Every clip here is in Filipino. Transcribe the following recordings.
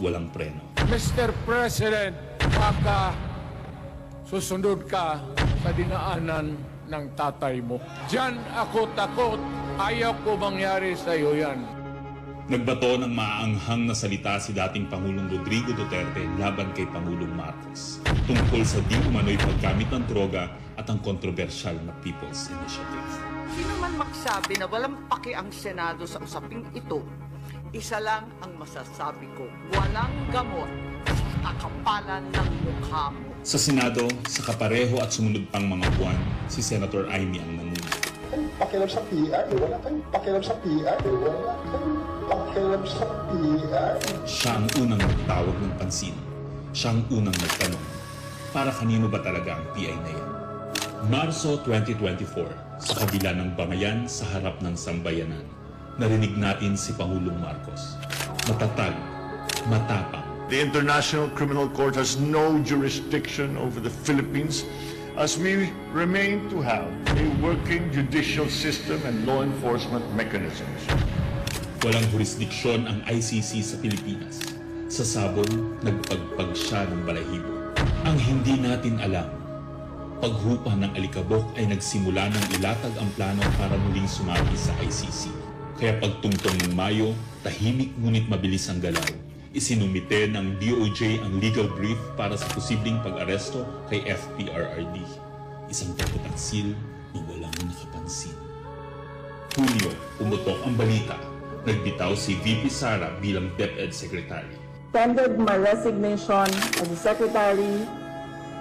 walang preno. Mr. President, baka susunod ka sa dinaanan ng tatay mo. Diyan ako takot. Ayaw ko mangyari sa iyo yan. Nagbato ng maaanghang na salita si dating Pangulong Rodrigo Duterte laban kay Pangulong Marcos tungkol sa di umano'y paggamit ng droga at ang kontrobersyal na People's Initiative. Sino man magsabi na walang paki ang Senado sa usaping ito, isa lang ang masasabi ko, walang gamot sa kakapalan ng mukha mo. Sa Senado, sa kapareho at sumunod pang mga buwan, si Senator Amy ang namuna. Pakialam sa PR, wala tayong pakialam sa PR, wala tayong pakialam sa PR. Siya ang unang nagtawag ng pansin. Siya ang unang nagtanong, para kanino ba talaga ang PI na yan? Marso 2024, sa kabila ng bangayan sa harap ng sambayanan, narinig natin si Pangulong Marcos. Matatag, matapang. The International Criminal Court has no jurisdiction over the Philippines as we remain to have a working judicial system and law enforcement mechanisms. Walang jurisdiksyon ang ICC sa Pilipinas. Sa sabon, nagpagpag siya ng balahibo. Ang hindi natin alam, paghupa ng alikabok ay nagsimula ng ilatag ang plano para muling sumagi sa ICC. Kaya pagtungtong ng Mayo, tahimik ngunit mabilis ang galaw. Isinumite ng DOJ ang legal brief para sa posibleng pag-aresto kay FPRRD. Isang pagtataksil na walang nakapansin. Hulyo, umutok ang balita. Nagbitaw si VP Sara bilang DepEd Secretary. Tendered my resignation as the Secretary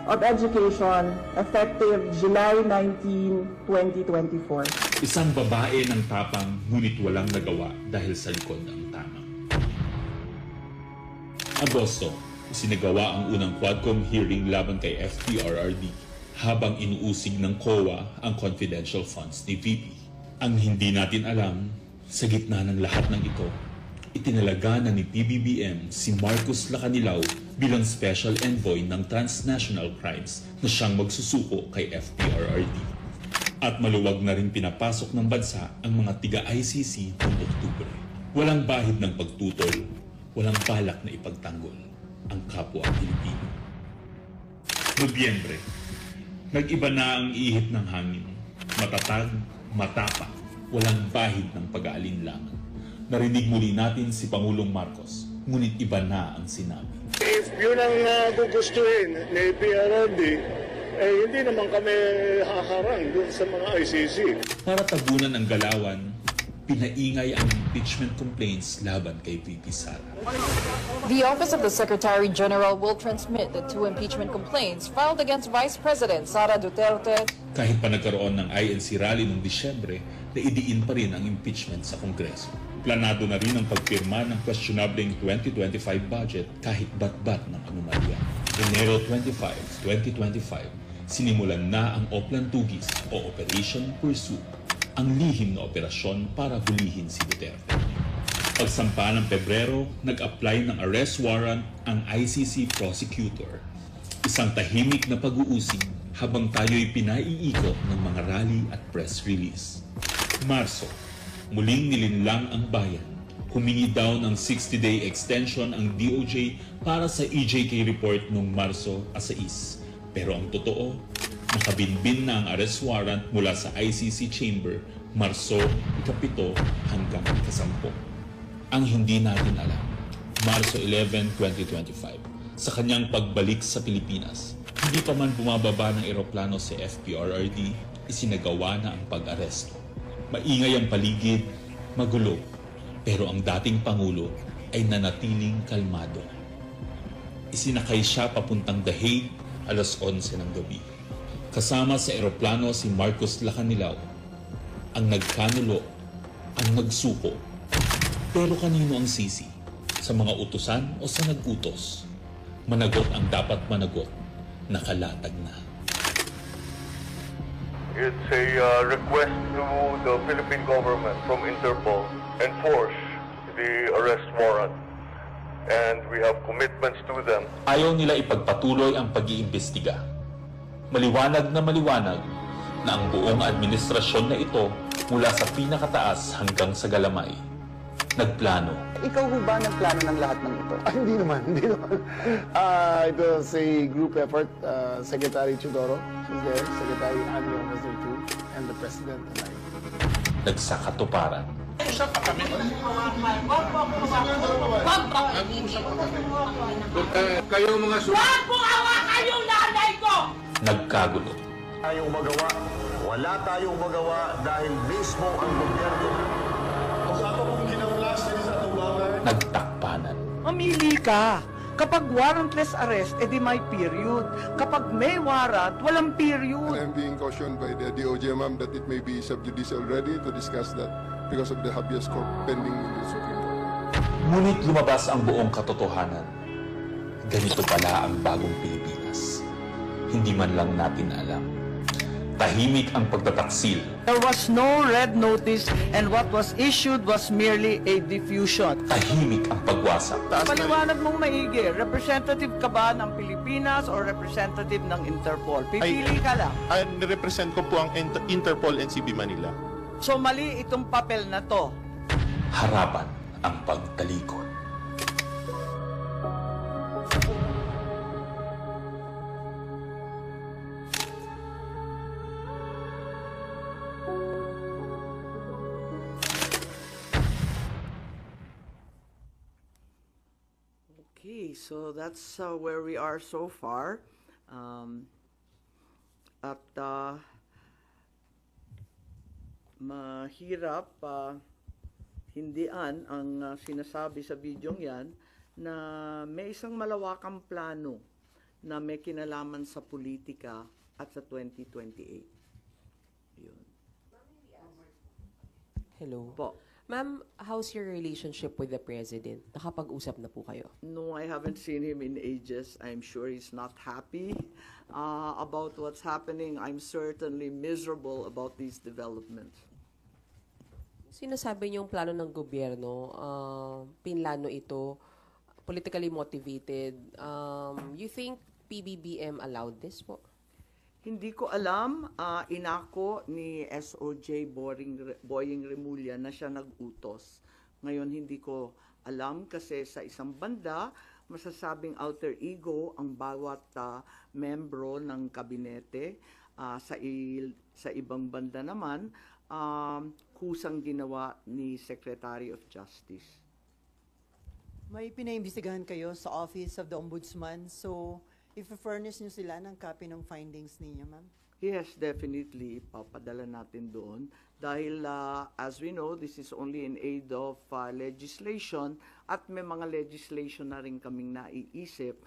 of Education effective July 19, 2024. Isang babae ng tapang ngunit walang nagawa dahil sa likod ang tama. Agosto, isinagawa ang unang Quadcom hearing laban kay FPRRD habang inuusig ng COA ang confidential funds ni VP. Ang hindi natin alam, sa gitna ng lahat ng ito, itinalaga na ni PBBM si Marcos Lacanilao bilang Special Envoy ng Transnational Crimes na siyang magsusuko kay FPRRD. At maluwag na rin pinapasok ng bansa ang mga tiga-ICC noong Oktubre. Walang bahid ng pagtutol, walang balak na ipagtanggol ang kapwa Pilipino. Nobyembre, nag-iba na ang ihip ng hangin. Matatag, matapang, walang bahid ng pag-aalinlangan. Narinig muli natin si Pangulong Marcos, ngunit iba na ang sinabi. If yun ang gugustuhin ni PRRD, hindi naman kami haharang dun sa mga ICC. Para tabunan ang galawan, pinaingay ang impeachment complaints laban kay VP Sara. The Office of the Secretary General will transmit the 2 impeachment complaints filed against Vice President Sara Duterte. Kahit pa nagkaroon ng INC rally noong Disyembre, naidiin pa rin ang impeachment sa Kongreso. Planado na rin ang pagpirma ng questionableng 2025 budget kahit bat-bat ng anomalya. Enero 25, 2025, sinimulan na ang Oplan Tugis o Operation Pursuit, ang lihim na operasyon para hulihin si Duterte. Pagsampa ng Pebrero, nag-apply ng arrest warrant ang ICC prosecutor. Isang tahimik na pag-uusig habang tayo'y pinaiikot ng mga rally at press release. Marso, muling nilinlang ang bayan. Humingi daw ng 60-day extension ang DOJ para sa EJK report noong Marso 6. Pero ang totoo, nakabinbin na ang arrest warrant mula sa ICC chamber Marso 7 hanggang 10. Ang hindi natin alam, Marso 11, 2025, sa kanyang pagbalik sa Pilipinas, hindi pa man bumababa ng eroplano si FPRRD, isinagawa na ang pag-aresto. Maingay ang paligid, magulo, pero ang dating Pangulo ay nanatiling kalmado. Isinakay siya papuntang The Hague alas 11 ng gabi. Kasama sa eroplano si Marcos Lacanilao, ang nagkanulo, ang nagsuko. Pero kanino ang sisi? Sa mga utusan o sa nag-utos? Managot ang dapat managot, nakalatag na. It's a request to the Philippine government from Interpol enforce the arrest warrant. And we have commitments to them. Ayaw nila ipagpatuloy ang pag-iimbestiga. Maliwanag na ang buong administrasyon na ito mula sa pinakataas hanggang sa galamay, nagplano Ikaw ho ba ng plano ng lahat ng ito? Hindi naman. It was a group effort. Secretary Chudoro was there, Secretary Anyo was there too, and the President and I. Nagsakatuparan. Kayo mga Wag mo hawakan yung nanay ko! Nagkagulo. Tayong magawa. Wala tayong magawa dahil mismo ang gobyerno. Nagtakpanan. Mamili ka. Kapag warrantless arrest, edi may period. Kapag may warrant, walang period. I'm being cautioned by the DOJ, ma'am, that it may be sub judice already to discuss that because of the habeas corpus pending in the Supreme Court. Ngunit lumabas ang buong katotohanan. Ganito pala ang bagong Pilipinas. Hindi man lang natin alam. Tahimik ang pagtataksil. There was no red notice and what was issued was merely a diffusion. Tahimik ang pagwasak. Paliwanag mong maigi, representative ka ba ng Pilipinas or representative ng Interpol? Pipili ka lang. Nirepresent ko po ang Interpol NCB Manila. So mali itong papel na to. Harapan ang pagtalikod. Okay, so that's where we are so far. Mahirap hindian ang sinasabi sa bidyong yan na may isang malawakang plano na may kinalaman sa politika at sa 2028. Yun. Hello. Po. Ma'am, how's your relationship with the President? Nakapag-usap na po kayo? No, I haven't seen him in ages. I'm sure he's not happy about what's happening. I'm certainly miserable about these developments. Sinasabi niyong plano ng gobyerno, pinlano ito, politically motivated. You think PBBM allowed this po? Hindi ko alam, inako ni SOJ Boying Remulla na siya nag-utos. Ngayon hindi ko alam kasi sa isang banda, masasabing alter ego ang bawat membro ng kabinete. Sa ibang banda naman, kusang ginawa ni Secretary of Justice. May pinaimbestigahan kayo sa Office of the Ombudsman, so i-furnish nyo sila ng copy ng findings ninyo, ma'am? Yes, definitely. Papadala natin doon. Dahil, as we know, this is only in aid of legislation at may mga legislation na rin kaming naiisip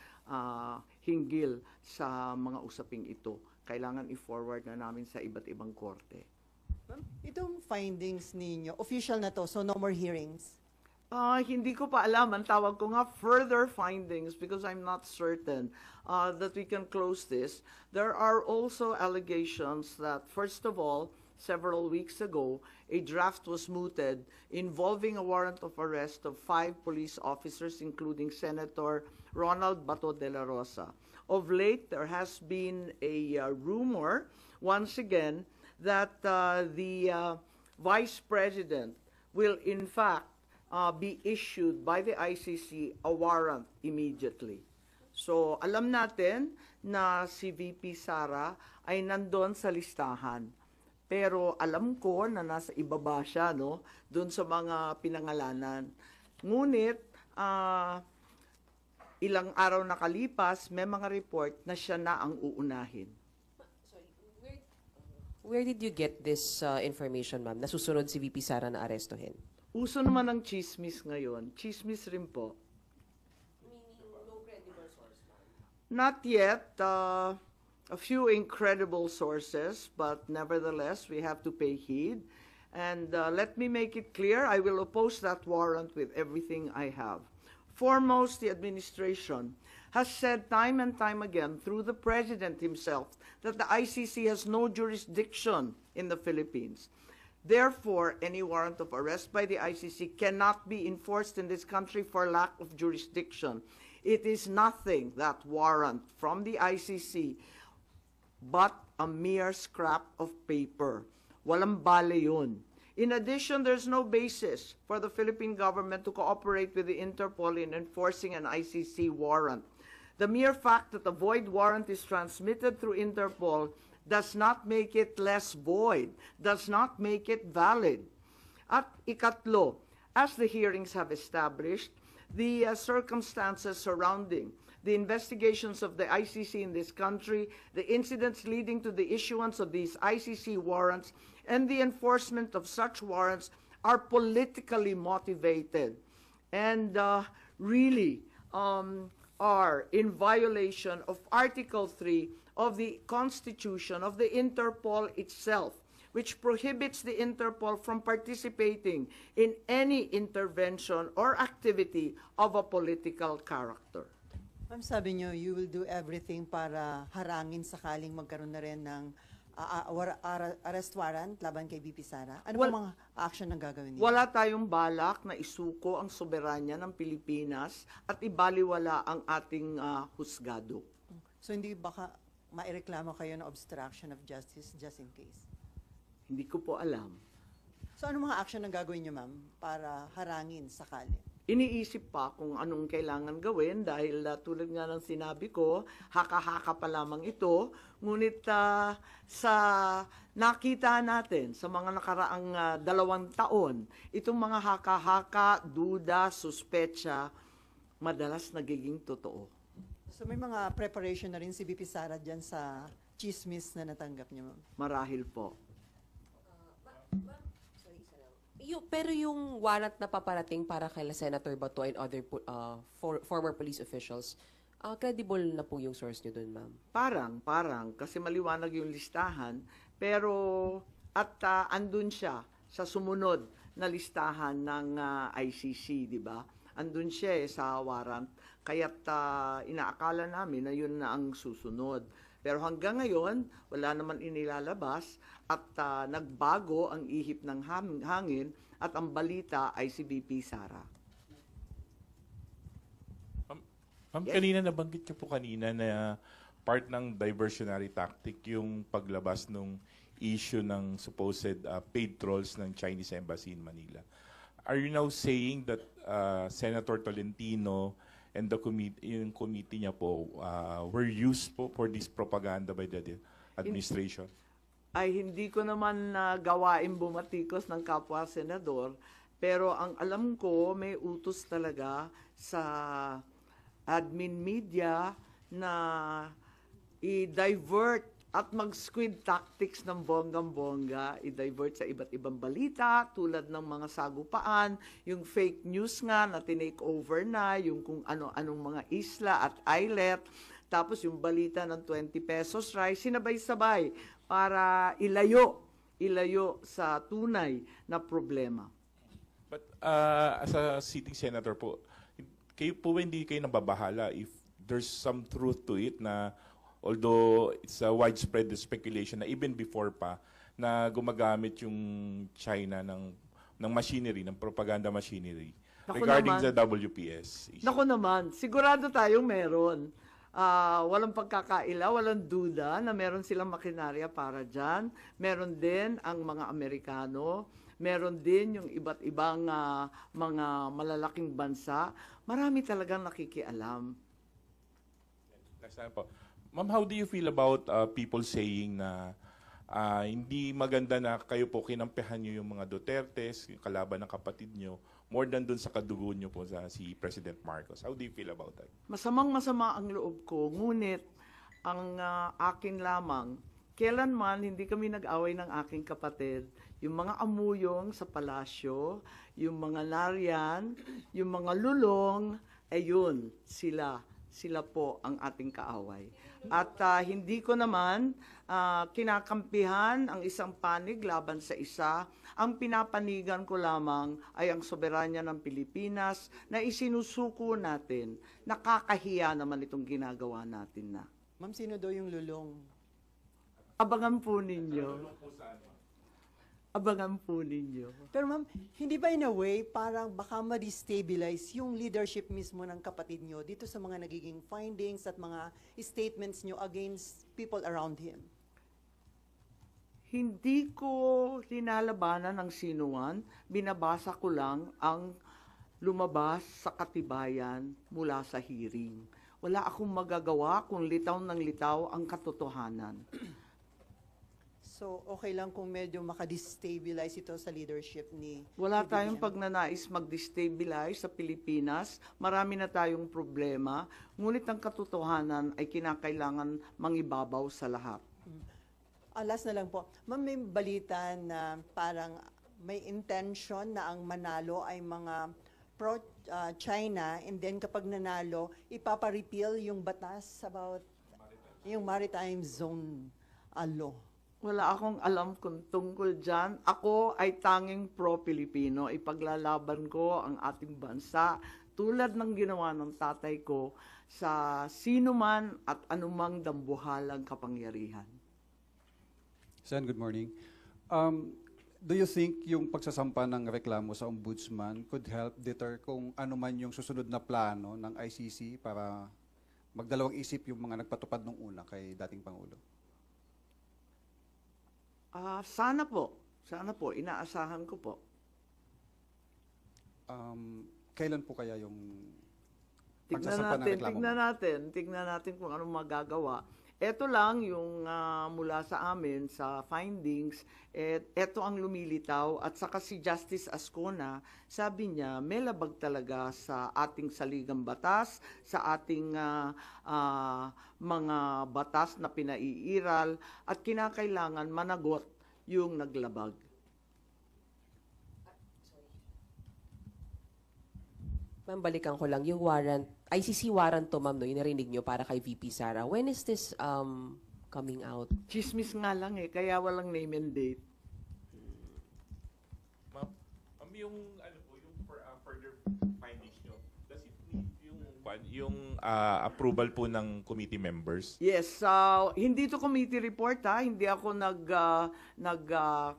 hinggil sa mga usaping ito. Kailangan i-forward na namin sa iba't ibang korte. Ma'am, itong findings ninyo, official na to, so no more hearings? Hindi ko pa alam. Ang tawag ko nga further findings because I'm not certain that we can close this. There are also allegations that, first of all, several weeks ago, a draft was mooted involving a warrant of arrest of 5 police officers, including Senator Ronald Bato de la Rosa. Of late, there has been a rumor, once again, that the Vice President will, in fact, be issued by the ICC a warrant immediately. So, alam natin na si VP Sara ay nandun sa listahan. Pero alam ko na nasa ibaba siya, no? Doon sa mga pinangalanan. Ngunit, ilang araw nakalipas, may mga report na siya na ang uunahin. Where did you get this information, ma'am? Nasusunod si VP Sara na arestuhin? Uso naman ang chismis ngayon. Chismis rin po. Meaning, no credible source, ma'am? Not yet. A few incredible sources, but nevertheless, we have to pay heed. And let me make it clear, I will oppose that warrant with everything I have. Foremost, the administration has said time and time again through the President himself that the ICC has no jurisdiction in the Philippines. Therefore, any warrant of arrest by the ICC cannot be enforced in this country for lack of jurisdiction. It is nothing, that warrant from the ICC, but a mere scrap of paper. Walang bale yun. In addition, there's no basis for the Philippine government to cooperate with the Interpol in enforcing an ICC warrant. The mere fact that a void warrant is transmitted through Interpol does not make it less void, does not make it valid. At ikatlo, as the hearings have established, the circumstances surrounding the investigations of the ICC in this country, the incidents leading to the issuance of these ICC warrants, and the enforcement of such warrants are politically motivated and really are in violation of Article 3 of the Constitution of the Interpol itself, which prohibits the Interpol from participating in any intervention or activity of a political character. Ma'am, sabi niyo, you will do everything para harangin sakaling magkaroon na rin ng arrest warrant laban kay BP Sara. Ano Well, po mga action na gagawin niyo? Wala tayong balak na isuko ang soberanya ng Pilipinas at ibaliwala ang ating husgado. So hindi baka maireklamo kayo ng obstruction of justice just in case? Hindi ko po alam. So ano mga action na gagawin niyo, ma'am, para harangin sakali? Iniisip pa kung anong kailangan gawin dahil tulad nga ng sinabi ko, haka-haka pa lamang ito. Ngunit sa nakita natin sa mga nakaraang 2 taon, itong mga haka-haka, duda, suspecha, madalas nagiging totoo. So may mga preparation na rin si BP Sara dyan sa chismis na natanggap niyo, ma'am? Marahil po. Pero yung warrant na paparating para kay Senator Bato and other former police officials, credible na po yung source nyo dun, ma'am? Parang, kasi maliwanag yung listahan, pero andun siya sa sumunod na listahan ng ICC, di ba? Andun siya sa warrant, kaya't inaakala namin na yun na ang susunod. Pero hanggang ngayon, wala naman inilalabas at nagbago ang ihip ng hangin at ang balita ay si BP Sara. Ma'am, kanina nabanggit niyo po kanina na part ng diversionary tactic yung paglabas ng issue ng supposed paid trolls ng Chinese Embassy in Manila. Are you now saying that Senator Tolentino and the committee niya po were used po for this propaganda by the administration? Ay hindi ko naman gawain bumatikos ng kapwa senador, pero ang alam ko may utos talaga sa admin media na i-divert at mag-squid tactics ng bonggang-bongga, i-divert sa iba't ibang balita tulad ng mga sagupaan, yung fake news nga na tinake over na, yung kung ano-anong mga isla at islet, tapos yung balita ng 20 pesos rice, sinabay-sabay para ilayo sa tunay na problema. But as a sitting senator po, kayo po hindi kayo nababahala if there's some truth to it na although it's a widespread speculation na even before pa na gumagamit yung China ng machinery, ng propaganda machinery regarding the WPS issue. Naku naman, sigurado tayong meron. Walang pagkakaila, walang duda na meron silang makinarya para dyan. Meron din ang mga Amerikano, meron din yung iba't ibang mga malalaking bansa. Marami talagang nakikialam. Next time po. Ma'am, how do you feel about people saying na hindi maganda na kayo po kinampihan nyo yung mga Dutertes, yung kalaban ng kapatid nyo, more than dun sa kadugo nyo po sa si President Marcos? How do you feel about that? Masamang-masama ang loob ko, ngunit ang akin lamang, kailanman hindi kami nag-away ng aking kapatid. Yung mga amuyong sa palasyo, yung mga nariyan, yung mga lulong, ayun, sila po ang ating kaaway. At hindi ko naman kinakampihan ang isang panig laban sa isa. Ang pinapanigan ko lamang ay ang soberanya ng Pilipinas na isinusuko natin. Nakakahiya naman itong ginagawa natin na. Ma'am, sino daw yung lulong? Abangan po ninyo. Abangan po ninyo. Pero ma'am, hindi ba in a way parang baka ma-destabilize yung leadership mismo ng kapatid nyo dito sa mga nagiging findings at mga statements nyo against people around him? Hindi ko linalabanan ng sinuman, binabasa ko lang ang lumabas sa katibayan mula sa hearing. Wala akong magagawa kung litaw ng litaw ang katotohanan. So, okay lang kung medyo makadestabilize ito sa leadership ni Wala PBBM. tayong pagnanais mag-destabilize sa Pilipinas. Marami na tayong problema. Ngunit ang katotohanan ay kinakailangan mangibabaw sa lahat. Last na lang po. Ma'am, may balita na parang may intention na ang manalo ay mga pro-China and then kapag nanalo, ipapa-repeal yung batas about yung maritime zone law. Wala akong alam kung tungkol dyan. Ako ay tanging pro-Pilipino. Ipaglalaban ko ang ating bansa tulad ng ginawa ng tatay ko sa sino man at anumang dambuhalang kapangyarihan. Sen, good morning. Do you think yung pagsasampa ng reklamo sa ombudsman could help deter kung ano man yung susunod na plano ng ICC para magdalawang isip yung mga nagpatupad nung una kay dating Pangulo? Sana po. Sana po. Inaasahan ko po. Kailan po kaya yung pagsasampa ng reklamo? Tignan natin kung anong magagawa. Ito lang yung mula sa amin sa findings, ito ang lumilitaw at saka si Justice Ascona, sabi niya may labag talaga sa ating saligang batas, sa ating mga batas na pinaiiral at kinakailangan managot yung naglabag. Ma'am, balikan ko lang. Yung warrant, ICC warrant to, ma'am, no, yung narinig nyo para kay VP Sara. When is this coming out? Chismis nga lang kaya walang name and date. Ma'am, yung ano po, yung further findings nyo, does it need yung approval po ng committee members? Yes, hindi to committee report hindi ako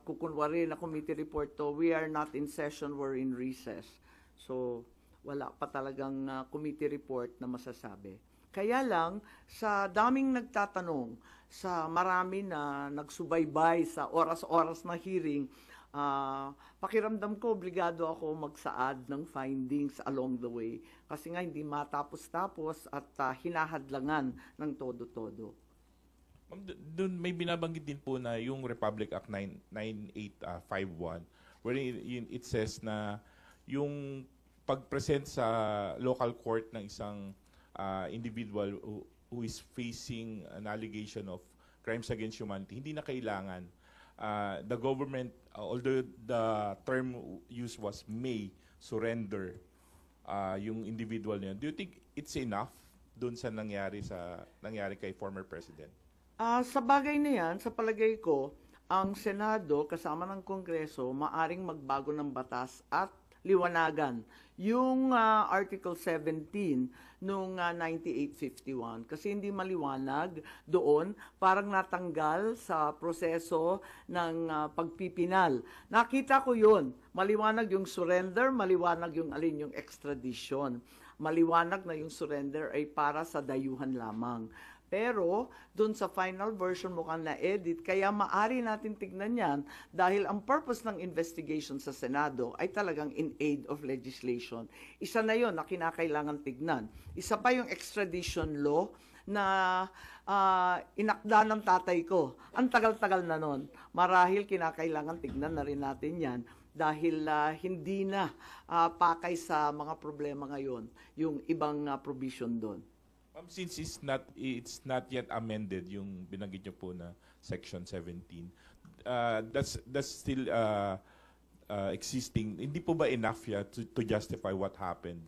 kukunwari na committee report to. We are not in session, we're in recess. So, wala pa talagang committee report na masasabi. Kaya lang, sa daming nagtatanong, sa marami na nagsubaybay sa oras-oras na hearing, pakiramdam ko, obligado ako magsaad ng findings along the way. Kasi nga hindi matapos-tapos at hinahadlangan ng todo-todo. Doon may binabanggit din po na yung Republic Act 9851 wherein it says na yung pag-present sa local court ng isang individual who is facing an allegation of crimes against humanity, hindi na kailangan. The government, although the term used was may surrender yung individual niya, do you think it's enough dun sa nangyari kay former president? Sa bagay na yan, sa palagay ko, ang Senado kasama ng Kongreso maaring magbago ng batas at liwanagan yung Article 17 nung 9851 kasi hindi maliwanag doon, parang natanggal sa proseso ng pagpipinal. Nakita ko yun, maliwanag yung surrender, maliwanag yung alin yung extradition. Maliwanag na yung surrender ay para sa dayuhan lamang. Pero, dun sa final version mukhang na-edit, kaya maari natin tignan yan dahil ang purpose ng investigation sa Senado ay talagang in aid of legislation. Isa na yon na kinakailangan tignan. Isa pa yung extradition law na inakda ng tatay ko. Ang tagal-tagal na nun. Marahil kinakailangan tignan na rin natin yan dahil hindi na pakay sa mga problema ngayon yung ibang provision doon. Since it's not yet amended yung binanggit niyo po na Section 17, that's still existing. Hindi po ba enough to justify what happened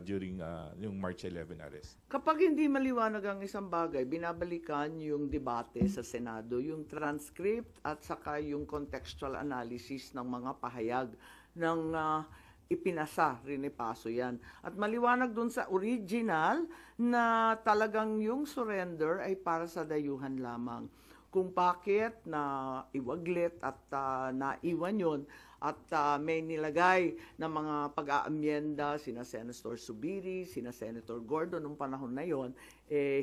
during yung March 11 arrest? Kapag hindi maliwanag ang isang bagay, binabalikan yung debate sa Senado, yung transcript at saka yung contextual analysis ng mga pahayag ng ipinasa, rinipaso yan. At maliwanag dun sa original na talagang yung surrender ay para sa dayuhan lamang. kung bakit na iwaglit at naiwan yun at may nilagay na mga pag-aamyenda sina Senator Subiri, sina Senator Gordon nung panahon na yon,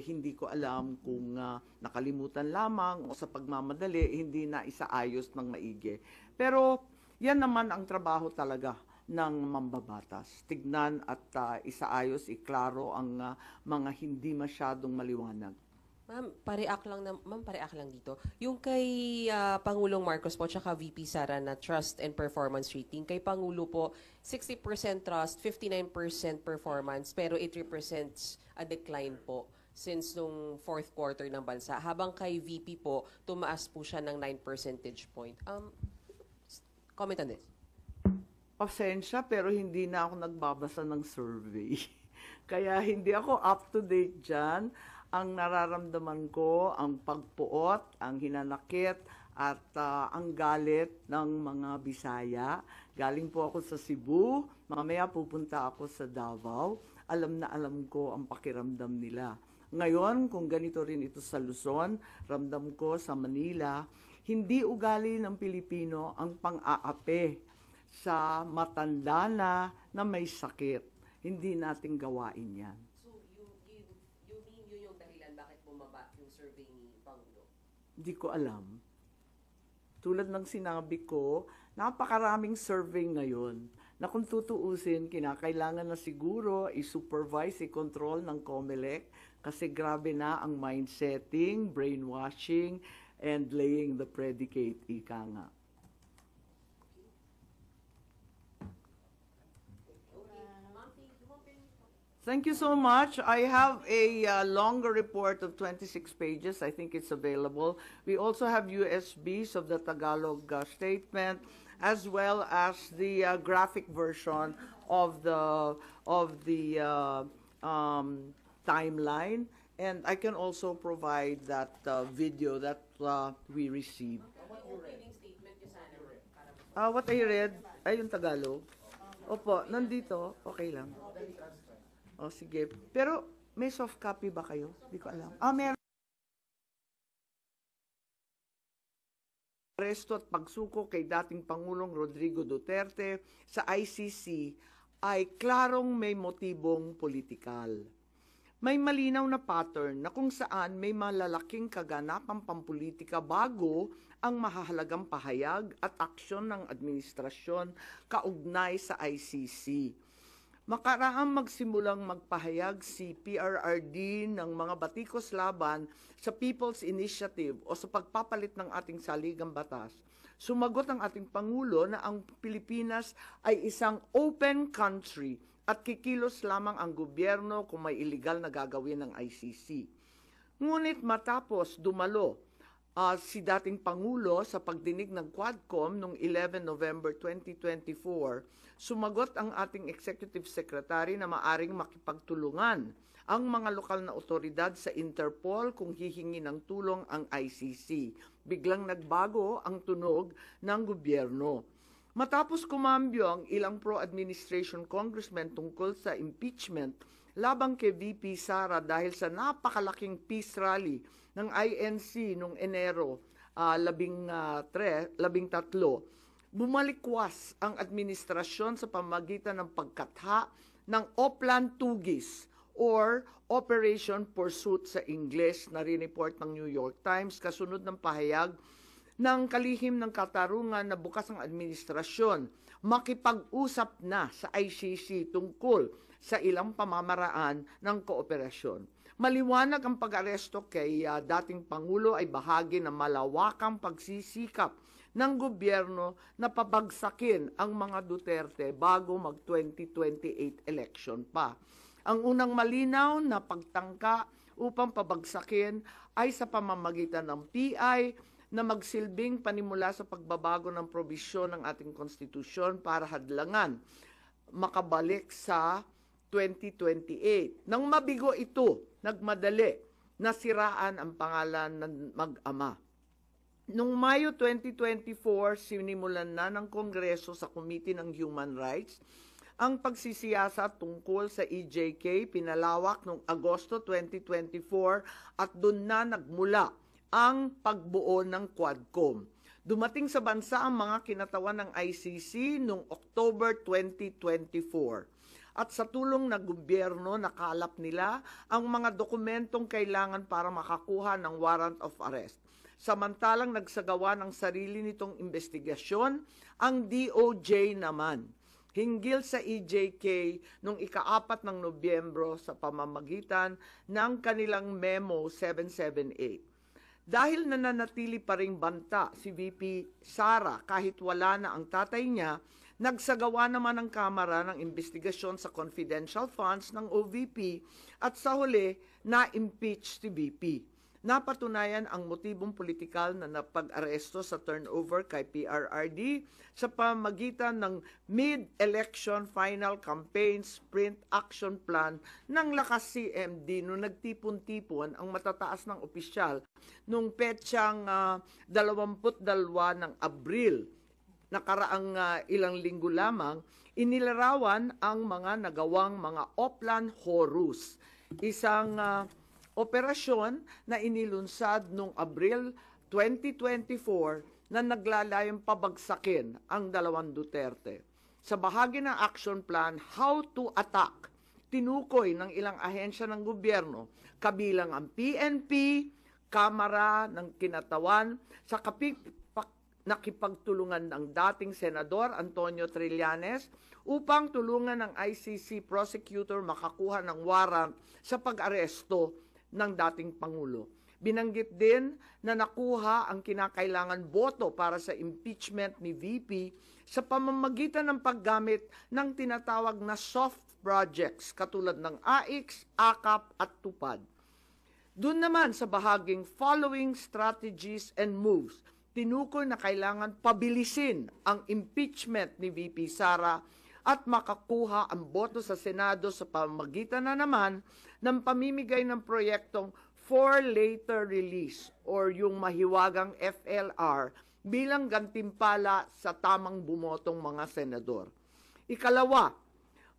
hindi ko alam kung nakalimutan lamang o sa pagmamadali hindi na isaayos ng maigi. Pero yan naman ang trabaho talaga ng mambabatas. Tignan at isaayos, iklaro ang mga hindi masyadong maliwanag. Ma'am, pareak lang dito. Yung kay Pangulong Marcos po tsaka VP Sara na trust and performance rating, kay Pangulo po 60% trust, 59% performance, pero it represents a decline po since nung fourth quarter ng bansa. Habang kay VP po, tumaas po siya ng 9 percentage point. Comment on this. Pasensya, pero hindi na ako nagbabasa ng survey. Kaya hindi ako up to date dyan. Ang nararamdaman ko, ang pagpuot, ang hinanakit, at ang galit ng mga Bisaya. Galing po ako sa Cebu, mamaya pupunta ako sa Davao. Alam na alam ko ang pakiramdam nila. Ngayon, kung ganito rin ito sa Luzon, ramdam ko sa Manila, hindi ugali ng Pilipino ang pang-aapi sa matanda na may sakit. Hindi natin gawain yan. So, you mean yun yung dahilan bakit bumaba yung survey ni Pangulo? Hindi ko alam. Tulad ng sinabi ko, napakaraming survey ngayon na kung tutuusin, kinakailangan na siguro i-supervise, i-control ng COMELEC kasi grabe na ang mindsetting, brainwashing, and laying the predicate, ika nga. Thank you so much. I have a longer report of 26 pages. I think it's available. We also have USBs of the Tagalog statement, as well as the graphic version of the timeline. And I can also provide that video that we received. What I read, ay yung Tagalog. Opo, nandito. Okay lang. O, sige. Pero, may soft copy ba kayo? Hindi ko alam. Meron. Aresto at pagsuko kay dating Pangulong Rodrigo Duterte sa ICC ay klarong may motibong politikal. May malinaw na pattern na kung saan may malalaking kaganapang pampolitika bago ang mahahalagang pahayag at aksyon ng administrasyon kaugnay sa ICC. Makaraang magsimulang magpahayag si PRRD ng mga batikos laban sa People's Initiative o sa pagpapalit ng ating saligang batas. Sumagot ang ating Pangulo na ang Pilipinas ay isang open country at kikilos lamang ang gobyerno kung may illegal na gagawin ng ICC. Ngunit matapos dumalo si dating Pangulo sa pagdinig ng Quadcom noong 11 November 2024, sumagot ang ating Executive Secretary na maaring makipagtulungan ang mga lokal na otoridad sa Interpol kung hihingi ng tulong ang ICC. Biglang nagbago ang tunog ng gobyerno. Matapos kumambyo ang ilang pro-administration congressmen tungkol sa impeachment labang kay VP Sara dahil sa napakalaking peace rally ng INC noong Enero 13, bumalikwas ang administrasyon sa pamamagitan ng pagkatha ng Oplan Tugis or Operation Pursuit sa English na rineport ng New York Times kasunod ng pahayag ng kalihim ng katarungan na bukas ang administrasyon makipag-usap na sa ICC tungkol sa ilang pamamaraan ng kooperasyon. Maliwanag ang pag-aresto kay dating Pangulo ay bahagi ng malawakang pagsisikap ng gobyerno na pabagsakin ang mga Duterte bago mag-2028 election pa. Ang unang malinaw na pagtangka upang pabagsakin ay sa pamamagitan ng PI na magsilbing panimula sa pagbabago ng probisyon ng ating konstitusyon para hadlangan makabalik sa 2028. Nang mabigo ito, nagmadali na siraan ang pangalan ng mag-ama. Noong Mayo 2024, sinimulan na ng Kongreso sa Committee ng Human Rights ang pagsisiyasat tungkol sa EJK, pinalawak noong Agosto 2024 at doon na nagmula ang pagbuo ng Quadcom. Dumating sa bansa ang mga kinatawan ng ICC noong October 2024. At sa tulong ng gobyerno, nakalap nila ang mga dokumentong kailangan para makakuha ng warrant of arrest. Samantalang nagsagawa ng sarili nitong investigasyon, ang DOJ naman hinggil sa EJK noong ika-4 ng Nobyembro sa pamamagitan ng kanilang Memo 778. Dahil nananatili pa ring banta si VP Sara kahit wala na ang tatay niya, nagsagawa naman ang Kamara ng investigasyon sa confidential funds ng OVP at sa huli na-impeach si VP. Napatunayan ang motibong politikal na napag-aresto sa turnover kay PRRD sa pamagitan ng mid-election final campaign sprint action plan ng Lakas CMD noong nagtipon-tipon ang matataas ng opisyal noong petsang 22 ng Abril. Nakaraang ilang linggo lamang, inilarawan ang mga nagawang mga Oplan Horus, isang operasyon na inilunsad noong Abril 2024 na naglalayong pabagsakin ang dalawang Duterte. Sa bahagi ng action plan, How to Attack, tinukoy ng ilang ahensya ng gobyerno, kabilang ang PNP, Kamara ng Kinatawan, sa nakipagtulungan ng dating Senador Antonio Trillanes upang tulungan ng ICC prosecutor makakuha ng warrant sa pag-aresto ng dating Pangulo. Binanggit din na nakuha ang kinakailangan boto para sa impeachment ni VP sa pamamagitan ng paggamit ng tinatawag na soft projects katulad ng AIX, AKAP at TUPAD. Doon naman sa bahaging following strategies and moves, tinukoy na kailangan pabilisin ang impeachment ni VP Sara at makakuha ang boto sa Senado sa pamamagitan na naman ng pamimigay ng proyektong for later release or yung mahiwagang FLR bilang gantimpala sa tamang bumotong mga senador. Ikalawa,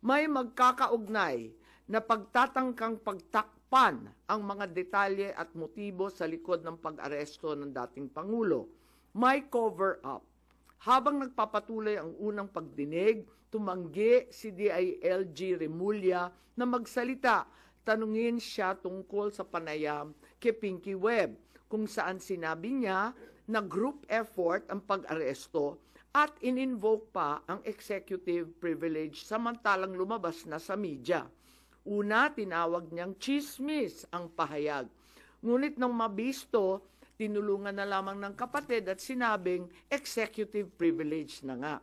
may magkakaugnay na pagtatangkang pagtakpan ang mga detalye at motibo sa likod ng pag-aresto ng dating Pangulo. May cover-up. Habang nagpapatuloy ang unang pagdinig, tumanggi si DILG Remulla na magsalita. Tanungin siya tungkol sa panayam kay Pinky Webb, kung saan sinabi niya na group effort ang pag-aresto at in-invoke pa ang executive privilege samantalang lumabas na sa media. Una, tinawag niyang chismis ang pahayag. Ngunit nang mabisto, tinulungan na lamang ng kapatid at sinabing executive privilege na nga.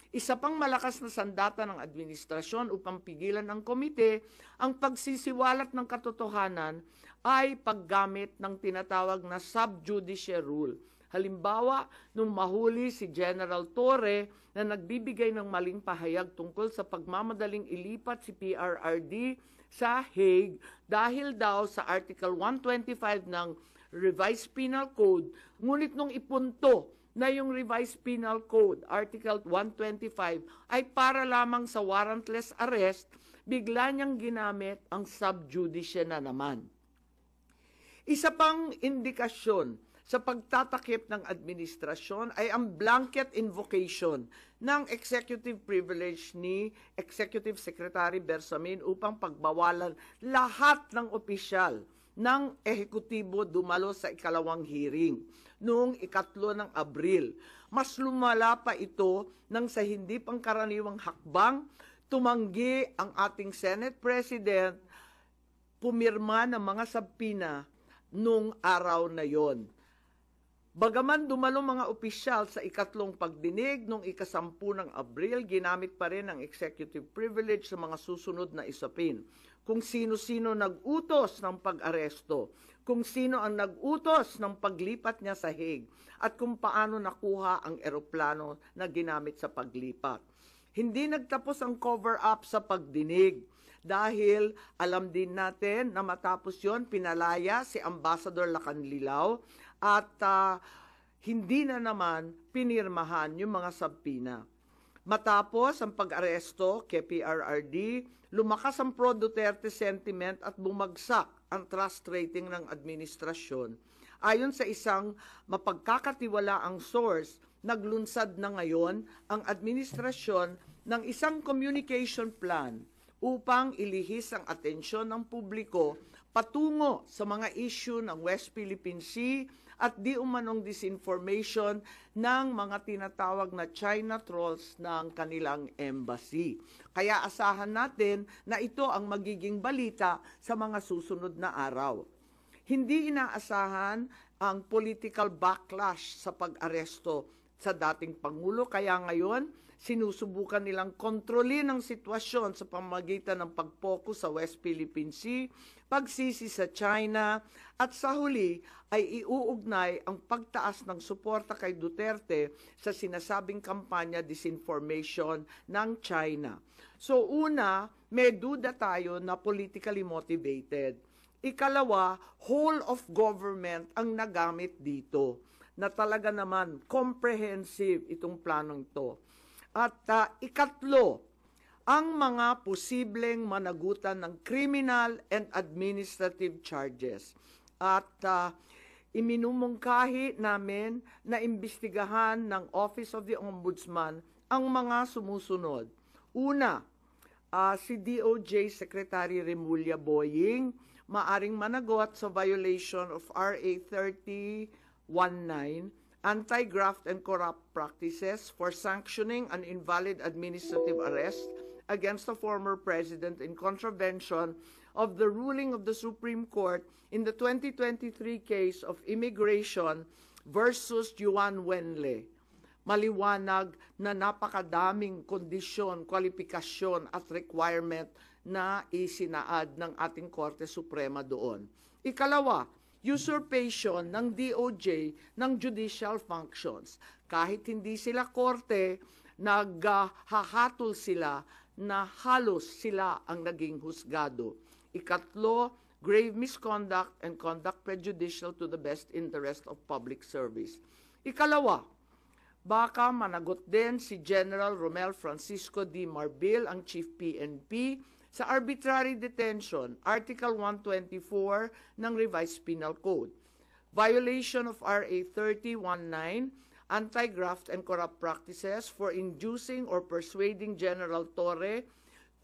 Isa pang malakas na sandata ng administrasyon upang pigilan ng komite ang pagsisiwalat ng katotohanan ay paggamit ng tinatawag na subjudice rule. Halimbawa, nung mahuli si General Torre na nagbibigay ng maling pahayag tungkol sa pagmamadaling ilipat si PRRD sa Hague dahil daw sa Article 125 ng Revised Penal Code, ngunit nung ipunto na yung Revised Penal Code, Article 125, ay para lamang sa warrantless arrest, bigla niyang ginamit ang subjudice na naman. Isa pang indikasyon sa pagtatakip ng administrasyon ay ang blanket invocation ng executive privilege ni Executive Secretary Bersamin upang pagbawalan lahat ng opisyal ng ehekutibo dumalo sa ikalawang hearing noong 3 ng Abril. Mas lumala pa ito nang sa hindi pangkaraniwang hakbang, tumanggi ang ating Senate President, pumirma ng mga sabpina noong araw na yon. Bagaman dumalo mga opisyal sa ikatlong pagdinig noong 10 ng Abril, ginamit pa rin ang executive privilege sa mga susunod na isapin. Kung sino-sino nag-utos ng pag-aresto, kung sino ang nag-utos ng paglipat niya sa Hague, at kung paano nakuha ang eroplano na ginamit sa paglipat. Hindi nagtapos ang cover-up sa pagdinig dahil alam din natin na matapos yon pinalaya si Ambassador Lacanlilao at hindi na naman pinirmahan yung mga sabpina. Matapos ang pag-aresto kay PRRD, lumakas ang pro-Duterte sentiment at bumagsak ang trust rating ng administrasyon. Ayon sa isang mapagkakatiwalaang source, naglunsad na ngayon ang administrasyon ng isang communication plan upang ilihis ang atensyon ng publiko patungo sa mga issue ng West Philippine Sea at di umanong disinformation ng mga tinatawag na China trolls ng kanilang embassy. Kaya asahan natin na ito ang magiging balita sa mga susunod na araw. Hindi inaasahan ang political backlash sa pag-aresto sa dating Pangulo, kaya ngayon sinusubukan nilang kontrolin ang sitwasyon sa pamamagitan ng pag-focus sa West Philippine Sea, pagsisi sa China, at sa huli ay iuugnay ang pagtaas ng suporta kay Duterte sa sinasabing kampanya disinformation ng China. So una, may duda tayo na politically motivated. Ikalawa, whole of government ang nagamit dito, na talaga naman comprehensive itong planong ito. At ikatlo, ang mga posibleng managutan ng criminal and administrative charges. At iminumungkahi namin na imbestigahan ng Office of the Ombudsman ang mga sumusunod. Una, si DOJ Secretary Remulla Boying maaring managot sa violation of RA 3019, Anti-Graft and Corrupt Practices for sanctioning an invalid administrative arrest against the former president in contravention of the ruling of the Supreme Court in the 2023 case of Immigration versus Juan Wenle. Maliwanag na napakadaming kondisyon, kwalifikasyon at requirement na isinaad ng ating Korte Suprema doon. Ikalawa, usurpation ng DOJ ng judicial functions. Kahit hindi sila korte, naghahatol sila na halos sila ang naging husgado. Ikatlo, grave misconduct and conduct prejudicial to the best interest of public service. Ikalawa, baka managot din si General Romel Francisco D. Marbil, ang Chief PNP, sa arbitrary detention, Article 124 ng Revised Penal Code. Violation of RA 3019, Anti-Graft and Corrupt Practices for inducing or persuading General Torre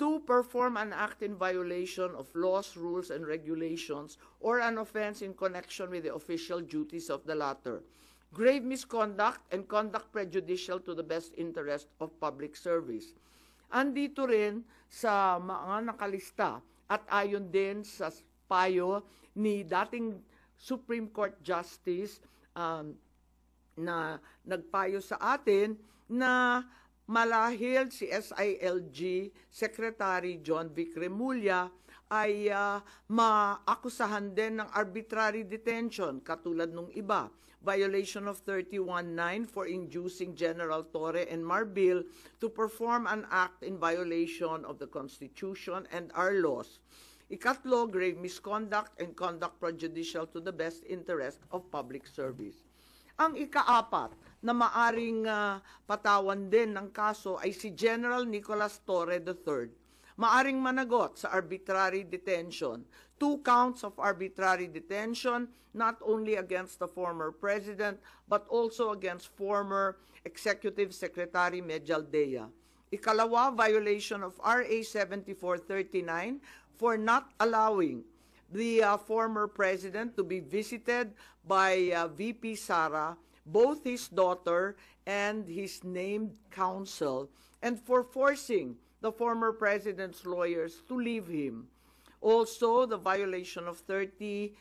to perform an act in violation of laws, rules, and regulations or an offense in connection with the official duties of the latter. Grave misconduct and conduct prejudicial to the best interest of public service. Andito rin sa mga nakalista at ayon din sa payo ni dating Supreme Court Justice na nagpayo sa atin na malahil si SILG Secretary John Vic Remulla ay maakusahan din ng arbitrary detention katulad nung iba. Violation of 319 for inducing General Torre and Marbil to perform an act in violation of the Constitution and our laws. Ikatlo, grave misconduct and conduct prejudicial to the best interest of public service. Ang ikaapat na maaring patawan din ng kaso ay si General Nicolas Torre III. Maaring managot sa arbitrary detention. 2 counts of arbitrary detention, not only against the former president, but also against former Executive Secretary Medialdea. Ikalawa, violation of RA 7439 for not allowing the former president to be visited by VP Sara, both his daughter and his named counsel, and for forcing the former president's lawyers to leave him. Also, the violation of 3019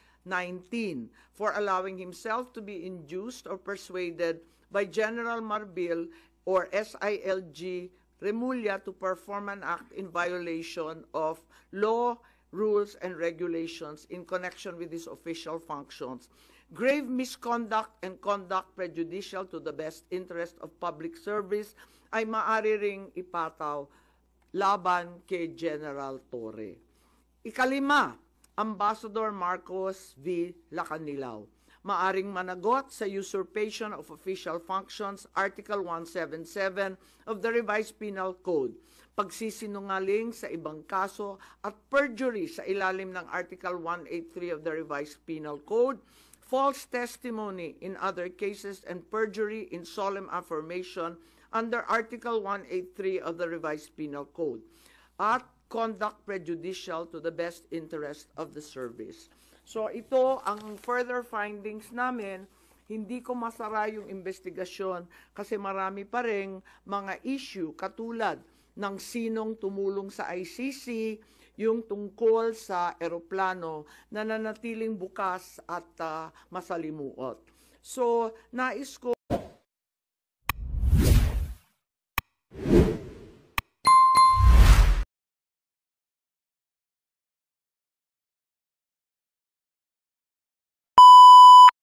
for allowing himself to be induced or persuaded by General Marbil or SILG Remulla to perform an act in violation of law, rules, and regulations in connection with his official functions. Grave misconduct and conduct prejudicial to the best interest of public service ay maaari ring ipataw laban kay General Torre. Ikalima, Ambassador Marcos V. Lacanilao. Maaring managot sa usurpation of official functions, Article 177 of the Revised Penal Code, pagsisinungaling sa ibang kaso at perjury sa ilalim ng Article 183 of the Revised Penal Code, false testimony in other cases, and perjury in solemn affirmation under Article 183 of the Revised Penal Code, at conduct prejudicial to the best interest of the service. So ito ang further findings namin. Hindi ko masara yung investigasyon kasi marami pa ring mga issue katulad ng sinong tumulong sa ICC, yung tungkol sa eroplano na nanatiling bukas at masalimuot. So nais ko